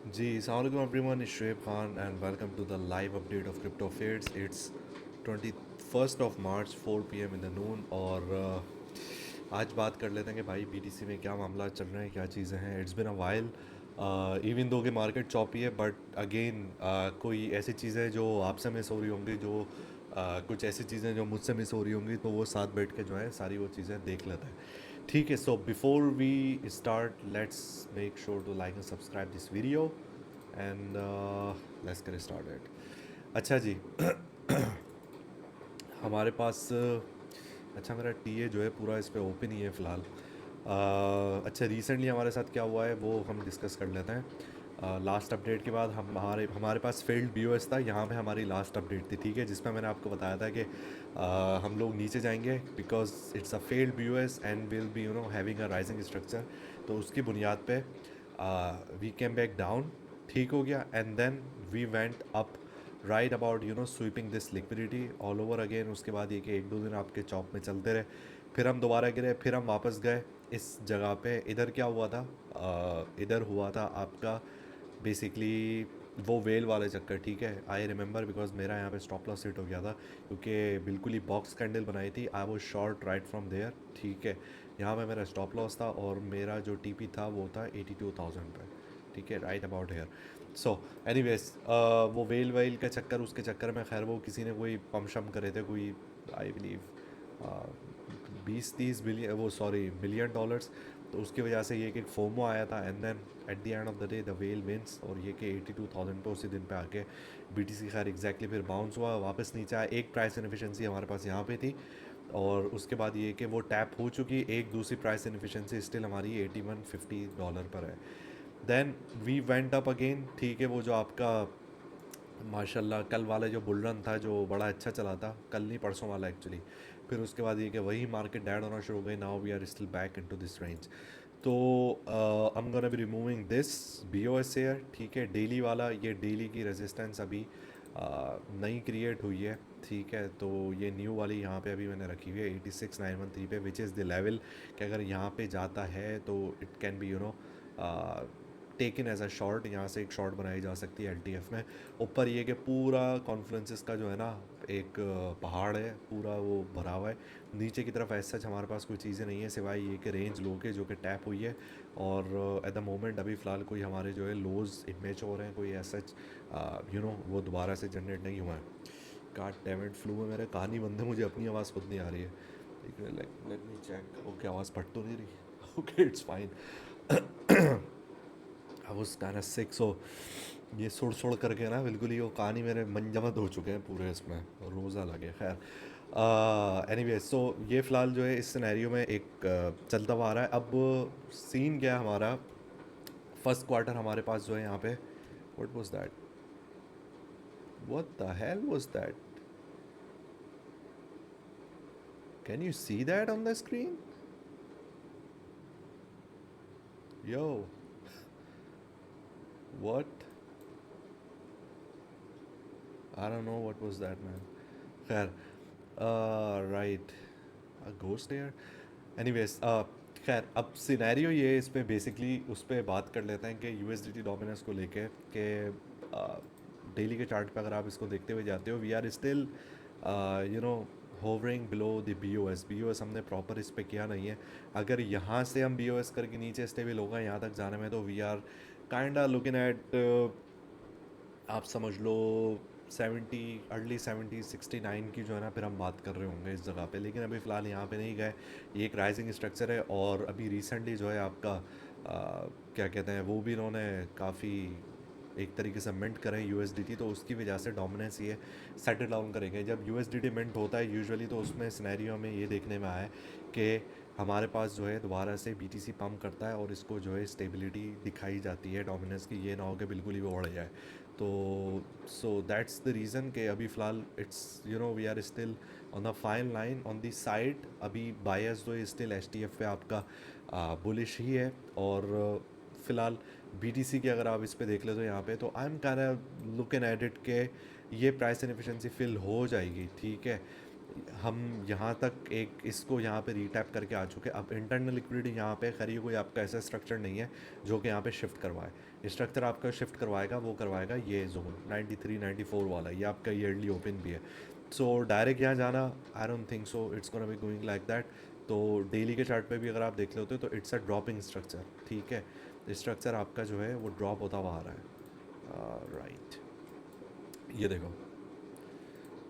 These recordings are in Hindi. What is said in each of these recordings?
जी अस्सलाम वालेकुम everyone, it's Shoaib Khan and welcome to the live update of crypto affairs. It's 21 March 4 PM in the noon. और आज बात कर लेते हैं कि भाई बीटीसी में क्या मामला चल रहे हैं, क्या चीज़ें हैं। It's been a while, even though कि मार्केट चॉपी है, बट अगेन कोई ऐसी चीज़ें जो आपसे मिस हो रही होंगी, जो कुछ ऐसी चीज़ें जो मुझसे मिस हो रही होंगी, तो वो साथ बैठ के जो है सारी वो चीज़ें देख लेते हैं। ठीक है, so before we start let's make sure to like and subscribe this video and let's get started. अच्छा जी, हमारे पास अच्छा मेरा टीए जो है पूरा इस पे ओपन ही है फ़िलहाल। अच्छा, रिसेंटली हमारे साथ क्या हुआ है वो हम डिस्कस कर लेते हैं। लास्ट अपडेट के बाद हमारे हमारे पास फेल्ड बीओएस था, यहाँ पे हमारी लास्ट अपडेट थी। ठीक है, जिसमें मैंने आपको बताया था कि हम लोग नीचे जाएंगे because it's a failed BOS and will be having a rising structure. तो उसकी बुनियाद पे वी कैम बैक डाउन, ठीक हो गया, and then we went up right about sweeping this liquidity all over again. उसके बाद ये कि एक दो दिन आपके चॉप में चलते रहे, फिर हम दोबारा गिरे, फिर हम वापस गए इस जगह पे। इधर क्या हुआ था, इधर हुआ था आपका बेसिकली वो वेल वाले चक्कर। ठीक है, आई रिमेंबर बिकॉज मेरा यहाँ पे स्टॉप लॉस हिट हो गया था, क्योंकि बिल्कुल ही बॉक्स कैंडल बनाई थी। आई वो शॉर्ट राइट फ्रॉम देयर। ठीक है, यहाँ पे मेरा स्टॉप लॉस था और मेरा जो टीपी था वो था 82,000 पे। ठीक है, right about here. So anyways, वो वेल वेल का चक्कर, उसके चक्कर में खैर वो किसी ने कोई पम शम करे थे, कोई आई बिलीव 20-30 बिलियन, वो सॉरी $1 बिलियन। तो उसकी वजह से ये कि एक फोमो आया था, and then at the end of the day the whale wins. और ये कि 82,000 पे उसी दिन पे आके बीटीसी खैर एग्जैक्टली फिर बाउंस हुआ, वापस नीचे आया। एक प्राइस इनफिशेंसी हमारे पास यहाँ पे थी, और उसके बाद ये कि वो टैप हो चुकी। एक दूसरी प्राइस इनफिशेंसी स्टिल हमारी $81.50 पर है। Then we went up again. ठीक है, वो जो आपका माशाल्लाह कल वाला जो बुल रन था जो बड़ा अच्छा चला था, कल नहीं परसों वाला एक्चुअली, फिर उसके बाद ये कि वही मार्केट डैड होना शुरू हो गई। Now we are still back into this range. तो I am gonna be removing this BOS share. ठीक है, डेली वाला, ये डेली की रेजिस्टेंस अभी नई क्रिएट हुई है। ठीक है, तो ये न्यू वाली यहाँ पे अभी मैंने रखी हुई है 86,913 पे, विच इज़ द लेवल कि अगर यहाँ पे जाता है तो it can be taken as a short. यहाँ से एक शॉर्ट बनाई जा सकती है एलटीएफ में। ऊपर ये कि पूरा कॉन्फ्रेंसिस का जो है ना एक पहाड़ है, पूरा वो भरा हुआ है। नीचे की तरफ ऐसा हमारे पास कोई चीज़ें नहीं है सिवाय ये कि रेंज लो के जो कि टैप हुई है। और एट द मोमेंट अभी फ़िलहाल कोई हमारे जो है लोज इमेज हो रहे हैं, कोई ऐसा वो दोबारा से जनरेट नहीं हुआ है। गॉड डैम इट, फ्लू में मेरे कान ही बंद है, मुझे अपनी आवाज़ खुद नहीं आ रही है। ठीक है, लेट मी चेक। ओके, आवाज़ फट तो नहीं रही। Okay, it's fine. I was kind of sick, so ये सुड़ सुड़ करके ना बिल्कुल ही वो कहानी मेरे मंजमद हो चुके हैं पूरे, इसमें रोज़ा लगे। खैर एनीवे, सो ये फ़िलहाल जो है इस सिनेरियो में एक चलता हुआ आ रहा है। अब सीन क्या है हमारा, फर्स्ट क्वार्टर हमारे पास जो है यहाँ पे, what was that, what the hell was that, can you see that on the screen? Yo, what, I don't know what was that man. खैर, right, a ghost air. Anyways, खैर अब सिनेरियो ये है, इस पे बेसिकली उस पर बात कर लेते हैं कि यूएसडीटी डोमिनेंस को लेके कि डेली के चार्ट पे अगर आप इसको देखते हुए जाते हो, we are still you know hovering below the B O S हमने प्रॉपर इस पे किया नहीं है। अगर यहाँ से हम बी ओ एस करके नीचे स्टेबल होगा यहाँ तक जाने में, तो we are kind looking at, आप समझ लो 70, अर्ली 70, 69 की जो है ना फिर हम बात कर रहे होंगे इस जगह पे। लेकिन अभी फ़िलहाल यहाँ पे नहीं गए। ये एक राइजिंग स्ट्रक्चर है, और अभी रिसेंटली जो है आपका क्या कहते हैं, वो भी इन्होंने काफ़ी एक तरीके से मिंट करें यूएसडीटी, तो उसकी वजह से डोमिनेंस ये सेटल डाउन करेंगे। जब यूएसडीटी मिंट होता है यूजुअली, तो उसमें सिनेरियो में ये देखने में आया है कि हमारे पास जो है दोबारा से बीटीसी पम्प करता है और इसको जो है स्टेबिलिटी दिखाई जाती है डोमिनेंस की, ये ना हो कि बिल्कुल ही वो बढ़ जाए। तो सो दैट्स द रीज़न कि अभी फ़िलहाल it's we are still on the fine line on the side. अभी बायस जो है स्टिल एच टी एफ पे आपका बुलिश ही है। और फ़िलहाल बीटीसी की अगर आप इस पे देख ले तो यहाँ पे, तो I am kind of looking at it के ये प्राइस एफिशिएंसी फिल हो जाएगी। ठीक है, हम यहाँ तक एक इसको यहाँ पे रीटैप करके आ चुके। अब इंटरनल लिक्विडिटी यहाँ पे खरी कोई आपका ऐसा स्ट्रक्चर नहीं है जो कि यहाँ पे शिफ्ट करवाए। स्ट्रक्चर आपका शिफ्ट करवाएगा, वो करवाएगा ये जोन 93 94 वाला, ये आपका ईयरली ओपन भी है। सो डायरेक्ट यहाँ जाना, I don't think so it's gonna be going like that. तो डेली के चार्ट पे भी अगर आप देख लेते हो तो इट्स अ ड्रॉपिंग स्ट्रक्चर, ठीक है। स्ट्रक्चर आपका जो है वो ड्रॉप होता हुआ आ रहा है, राइट। ये देखो,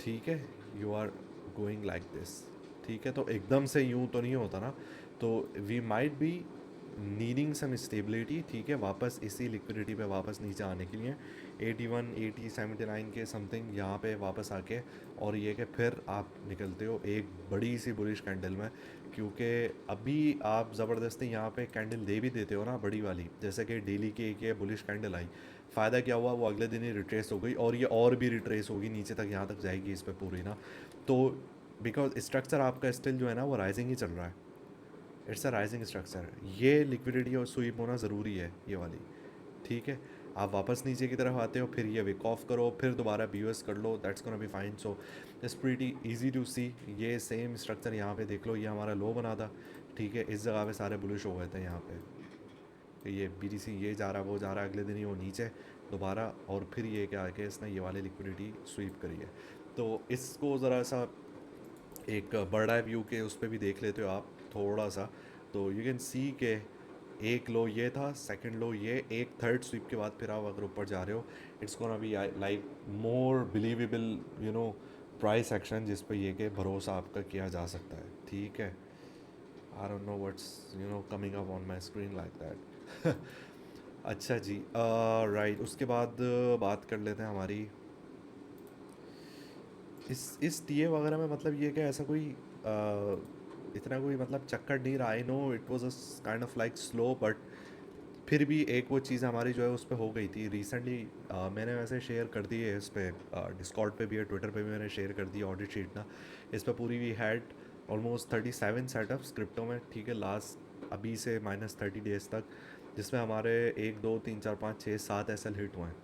ठीक है, you are going like this, ठीक है। तो एकदम से यूं तो नहीं होता ना, तो we might be needing some stability, ठीक है, वापस इसी लिक्विडिटी पे वापस नीचे आने के लिए 81 80 79 के समथिंग यहाँ पे वापस आके, और ये कि फिर आप निकलते हो एक बड़ी सी बुलिश कैंडल में। क्योंकि अभी आप ज़बरदस्ती यहाँ पे कैंडल दे भी देते हो ना बड़ी वाली, जैसे कि डेली की एक ये बुलिश कैंडल आई, फ़ायदा क्या हुआ, वो अगले दिन ही रिट्रेस हो गई, और ये और भी रिट्रेस होगी नीचे तक, यहाँ तक जाएगी इस पर पूरी ना। तो बिकॉज स्ट्रक्चर आपका स्टिल जो है ना वो राइजिंग ही चल रहा है, इट्स अ राइजिंग स्ट्रक्चर। ये लिक्विडिटी और स्वीप होना ज़रूरी है ये वाली, ठीक है। आप वापस नीचे की तरफ आते हो, फिर ये विक ऑफ करो, फिर दोबारा BOS कर लो, that's gonna be fine. So it's pretty easy to see. ये सेम स्ट्रक्चर यहाँ पे देख लो, ये हमारा लो बना था, ठीक है। इस जगह पे सारे बुलिश हो गए थे यहाँ पे, तो ये BTC ये जा रहा वो जा रहा, अगले दिन ही वो नीचे दोबारा, और फिर ये क्या है कि इसने ये वाली लिक्विडिटी स्वीप करी है। तो इसको ज़रा सा एक बड़ा व्यू के उस पर भी देख लेते हो आप थोड़ा सा, तो यू कैन सी के एक लो ये था, सेकंड लो ये, एक थर्ड स्वीप के बाद फिर आप अगर ऊपर जा रहे हो, it's gonna be like more believable, you know, price action जिस पे ये कि भरोसा आपका किया जा सकता है, ठीक है। आई don't know what's coming up on my screen like that. अच्छा जी, राइट। उसके बाद बात कर लेते हैं हमारी इस टीए वगैरह में, मतलब ये क्या ऐसा कोई इतना कोई मतलब चक्कर नहीं रहा। I know it was a kind of like slow, but फिर भी एक वो चीज़ हमारी जो है उस पर हो गई थी रिसेंटली। मैंने वैसे शेयर कर दी है इस पर, डिस्कॉर्ड पे भी है, ट्विटर पे भी मैंने शेयर कर दी ऑडिट शीट ना। इस पर पूरी we had almost 37 setups crypto में, ठीक है, लास्ट अभी से -30 डेज तक, जिसमें हमारे 1 2 3 4 5 6 7 SL हिट हुए हैं।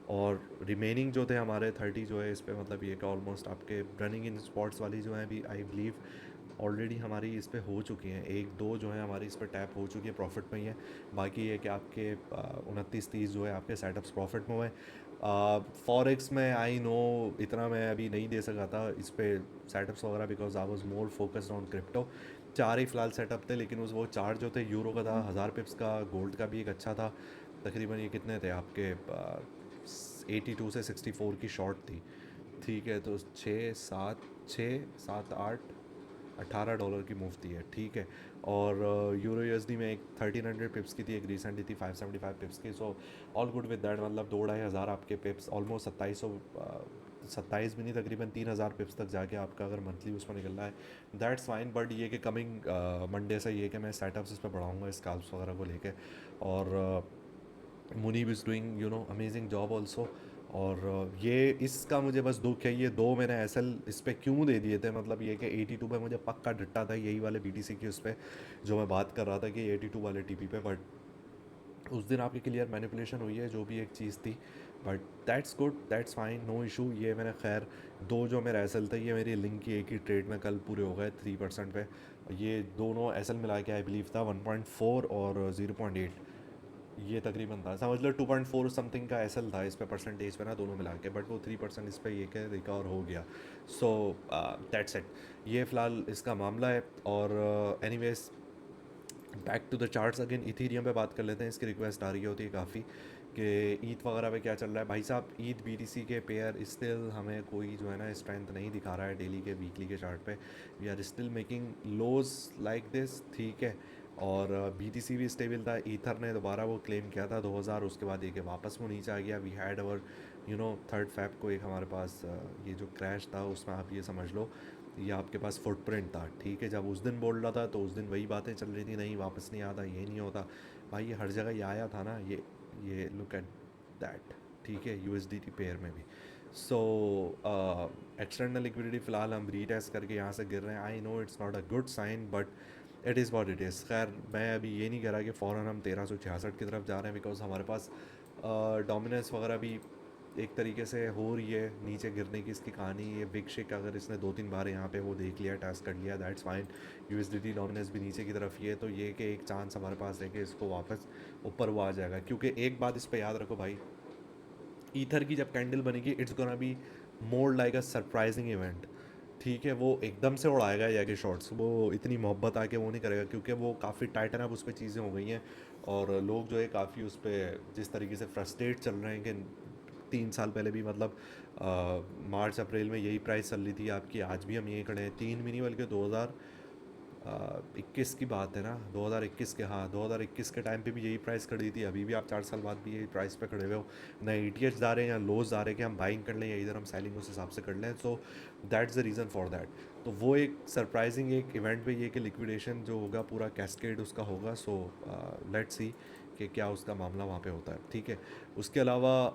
और रिमेनिंग जो थे हमारे 30 जो है इस पे, मतलब ये कि ऑलमोस्ट आपके रनिंग इन स्पॉट्स वाली जो है अभी आई बिलीव ऑलरेडी हमारी इस पे हो चुकी हैं, 1 2 जो है हमारी इस पे टैप हो चुकी है, प्रॉफिट में ही है। बाकी ये कि आपके 29 30 जो है आपके सेटअप्स प्रॉफिट में हुए। फॉरेक्स में आई नो इतना मैं अभी नहीं दे सका था इस पे सेटअप्स वगैरह, because I was more focused on crypto. 4 ही फ़िलहाल सेटअप थे, लेकिन उस वो 4 जो थे यूरो का था, 1000 पिप्स का, गोल्ड का भी एक अच्छा था। तकरीबन ये कितने थे आपके 82 से 64 की शॉर्ट थी, ठीक है। तो 6 7 6 7 8 $18 की मूव थी है, ठीक है। और यूरो USD में एक 1300 पिप्स की थी, एक रिसेंटली थी 575 पिप्स की। So all good with that, मतलब 2 ढाई हज़ार आपके पिप्स, ऑलमोस्ट 2700 27 भी नहीं, तकरीबन 3000 पिप्स तक जाके आपका अगर मंथली उसमें निकल रहा है, दैट्स फाइन। बट ये कि कमिंग मंडे से ये कि मैं सेटअप्स इस पर बढ़ाऊँगा स्कैल्प्स वगैरह को लेके। और Munib is doing amazing job also. और ये इसका मुझे बस दुख है, ये 2 मैंने एसएल इस पे क्यों दे दिए थे, मतलब ये कि 82 पे मुझे पक्का डट्टा था यही वाले BTC की उस पे, जो मैं बात कर रहा था कि 82 वाले TP पे। बट उस दिन आपकी क्लियर मैनिपुलेशन हुई है, जो भी एक चीज़ थी, but that's good, that's fine, no issue. ये मैंने खैर 2 जो मेरा एसएल था, ये मेरी लिंक की एक ही ट्रेड में कल पूरे हो गए 3% पे। ये दोनों एसएल मिला के आई बिलीव था 1.4 और 0.8, ये तकरीबन था, समझ लो 2.4 समथिंग का एसएल था इस पे परसेंटेज पे ना, दोनों मिला के। बट वो 3% इस पे ये के रिकवर हो गया। सो दैट्स इट, ये फ़िलहाल इसका मामला है। और anyways back to the charts again, Ethereum पे बात कर लेते हैं। इसकी रिक्वेस्ट आ रही होती है काफ़ी कि ईद वगैरह पे क्या चल रहा है भाई साहब। ईद BTC के पेयर स्टिल हमें कोई जो है ना स्ट्रेंथ नहीं दिखा रहा है डेली के वीकली के चार्ट पे। We are still making lows like this, ठीक है। और BTC भी स्टेबल था, ईथर ने दोबारा वो क्लेम किया था 2000, उसके बाद ये कि वापस वो नीचे आ गया। We had our 3rd Feb को एक हमारे पास ये जो क्रैश था, उसमें आप ये समझ लो ये आपके पास फुटप्रिंट था, ठीक है। जब उस दिन बोल रहा था तो उस दिन वही बातें चल रही थी, नहीं वापस नहीं आता, ये नहीं होता भाई, ये हर जगह ये आया था ना, ये लुक एट दैट, ठीक है, USDT पेयर में भी। सो एक्सटर्नल लिक्विडिटी फ़िलहाल हम रीटेस्ट करके यहाँ से गिर रहे हैं। I know it's not a good sign, but it is what it is. खैर मैं अभी ये नहीं कह रहा कि फ़ौरन हम 1366 की तरफ जा रहे हैं, बिकॉज हमारे पास डोमिनेंस वगैरह भी एक तरीके से हो रही है नीचे गिरने की इसकी कहानी। ये बिग शेक अगर इसने 2-3 बार यहाँ पे वो देख लिया, टेस्ट कर लिया, दैट्स फाइन। यूएसडीटी डोमिनेंस भी नीचे की तरफ ही है, तो ये कि एक चांस हमारे पास है कि इसको वापस ऊपर वो आ जाएगा। क्योंकि एक बात इस पर याद रखो भाई, ईथर की जब कैंडल बनेगी it's gonna be more like a surprising event. ठीक है, वो एकदम से उड़ाएगा या कि शॉर्ट्स, वो इतनी मोहब्बत आके वो नहीं करेगा, क्योंकि वो काफ़ी टाइटन अप उस पर चीज़ें हो गई हैं। और लोग जो है काफ़ी उस पर जिस तरीके से फ्रस्ट्रेट चल रहे हैं कि 3 साल पहले भी मतलब मार्च अप्रैल में यही प्राइस चल रही थी आपकी, आज भी हम यही खड़े हैं। 3 भी नहीं बल्कि 2021 की बात है ना, 2021 के, हाँ 2021 के टाइम पे भी यही प्राइस खड़ी थी। अभी भी आप 4 साल बाद भी यही प्राइस पे खड़े हुए हो। ना ETH जा रहे हैं या लोज जा रहे हैं कि हम बाइंग कर लें या इधर हम सेलिंग उस हिसाब से कर लें। So that's the reason for that. तो वो एक सरप्राइजिंग एक इवेंट पे ये कि लिक्विडेशन जो होगा पूरा कैस्केड उसका होगा। सो लेट्स सी कि क्या उसका मामला वहाँ पे होता है। ठीक है, उसके अलावा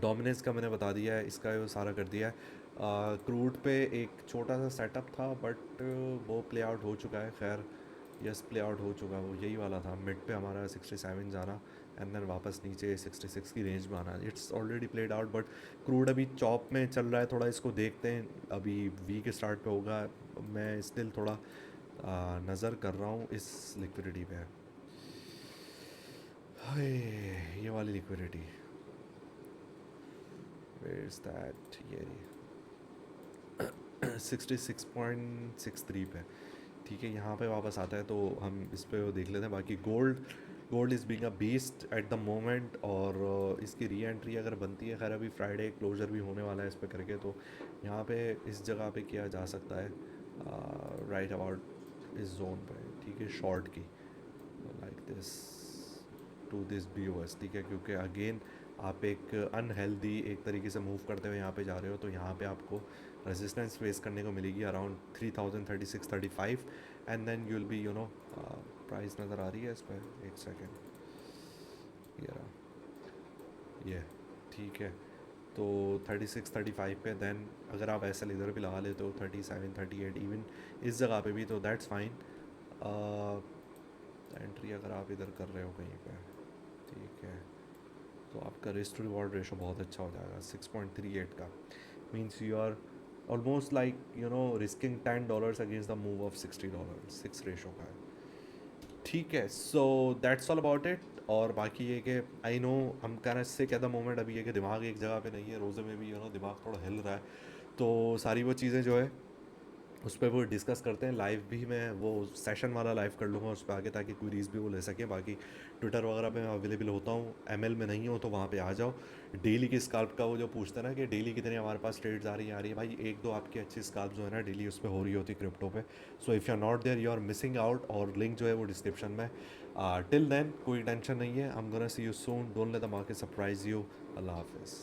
डोमिनेंस का मैंने बता दिया है, इसका वो सारा कर दिया है। क्रूड पे एक छोटा सा सेटअप था बट वो प्ले आउट हो चुका है। खैर यस, प्ले आउट हो चुका है, वो यही वाला था मिड पे हमारा 67 जाना एंड देन वापस नीचे 66 की रेंज में आना। It's already played out but crude अभी चॉप में चल रहा है थोड़ा, इसको देखते हैं अभी वीक स्टार्ट पे होगा। मैं स्टिल थोड़ा नज़र कर रहा हूँ इस लिक्विडिटी पे। हाय, ये वाली लिक्विडिटी वेयर इज दैट, ये 66.63 पे। ठीक है, यहाँ पे वापस आता है तो हम इस पे वो देख लेते हैं। बाकी gold, gold is being a beast at the moment, और इसकी री एंट्री अगर बनती है, खैर अभी फ्राइडे क्लोजर भी होने वाला है इस पे करके, तो यहाँ पे इस जगह पे किया जा सकता है राइट अबाउट इस जोन पे। ठीक है, शॉर्ट की like this to this BOS। ठीक है, क्योंकि अगेन आप एक अनहेल्दी एक तरीके से मूव करते हुए यहाँ पे जा रहे हो, तो यहाँ पे आपको रेजिस्टेंस फेस करने को मिलेगी around 3036-35 and then you will be price नज़र आ रही है इस पर, एक सेकेंड, ये रहा ये। ठीक है, तो 36-35 पे देन अगर आप ऐसा इधर भी लगा लेते हो 37-38 इवन इस जगह पे भी, तो दैट्स फाइन। एंट्री अगर आप इधर कर रहे हो कहीं पे, ठीक है, तो आपका रिस्क टू रिवॉर्ड रेशो बहुत अच्छा हो जाएगा 6.38 का। Means you are almost like risking $10 against the move of $60, 6 ratio का है। ठीक है, so that's all about it. और बाकी ये कि आई नो हम कहना इससे क्या द मोमेंट अभी ये कि दिमाग एक जगह पे नहीं है, रोज़े में भी दिमाग थोड़ा हिल रहा है। तो सारी वो चीज़ें जो है उस पर वो डिस्कस करते हैं। लाइव भी मैं वो सेशन वाला लाइव कर लूँगा उस पर आगे, ताकि क्वेरीज भी वो ले सके। बाकी ट्विटर वगैरह पे मैं अवेलेबल होता हूँ, ML में नहीं हो तो वहाँ पे आ जाओ। डेली की स्काल्प का वो जो पूछते हैं ना कि डेली कितनी हमारे पास ट्रेड्स आ रही है भाई, एक दो आपकी अच्छी स्काल्प जो है ना डेली उस पर हो रही होती क्रिप्टो पे। So if you are not there you are missing out, और लिंक जो है वो डिस्क्रिप्शन में। टिल देन कोई टेंशन नहीं है, I am gonna see you soon, don't let the market surprise you. अल्लाह हाफिज़।